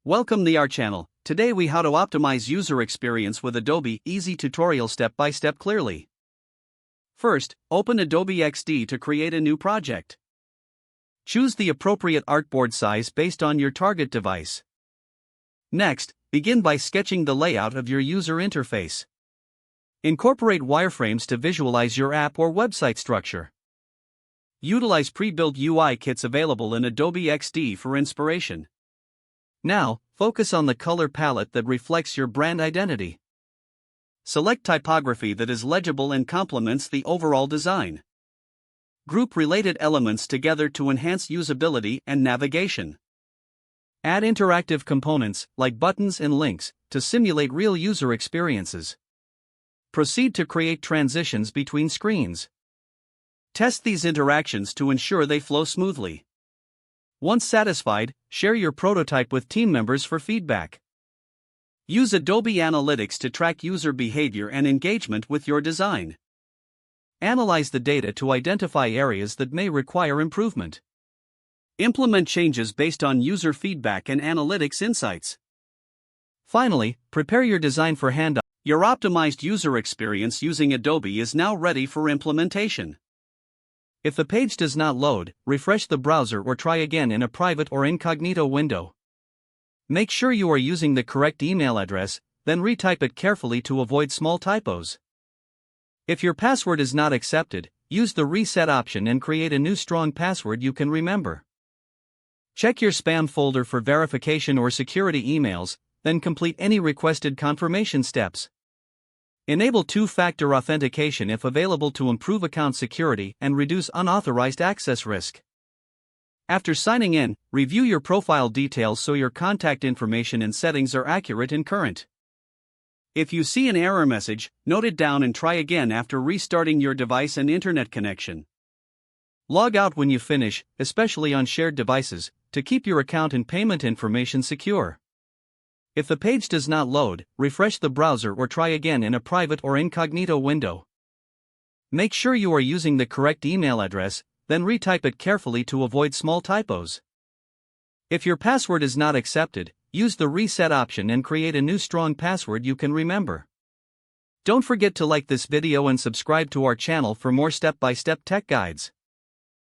Welcome to our channel. Today we how to optimize user experience with Adobe. Easy tutorial step by step clearly. First, open Adobe XD to create a new project. Choose the appropriate artboard size based on your target device. Next, begin by sketching the layout of your user interface. Incorporate wireframes to visualize your app or website structure. Utilize pre-built UI kits available in Adobe XD for inspiration. Now, focus on the color palette that reflects your brand identity. Select typography that is legible and complements the overall design. Group related elements together to enhance usability and navigation. Add interactive components, like buttons and links, to simulate real user experiences. Proceed to create transitions between screens. Test these interactions to ensure they flow smoothly. Once satisfied, share your prototype with team members for feedback. Use Adobe Analytics to track user behavior and engagement with your design. Analyze the data to identify areas that may require improvement. Implement changes based on user feedback and analytics insights. Finally, prepare your design for handoff. Your optimized user experience using Adobe is now ready for implementation. If the page does not load, refresh the browser or try again in a private or incognito window. Make sure you are using the correct email address, then retype it carefully to avoid small typos. If your password is not accepted, use the reset option and create a new strong password you can remember. Check your spam folder for verification or security emails, then complete any requested confirmation steps. Enable two-factor authentication if available to improve account security and reduce unauthorized access risk. After signing in, review your profile details so your contact information and settings are accurate and current. If you see an error message, note it down and try again after restarting your device and internet connection. Log out when you finish, especially on shared devices, to keep your account and payment information secure. If the page does not load, refresh the browser or try again in a private or incognito window. Make sure you are using the correct email address, then retype it carefully to avoid small typos. If your password is not accepted, use the reset option and create a new strong password you can remember. Don't forget to like this video and subscribe to our channel for more step-by-step tech guides.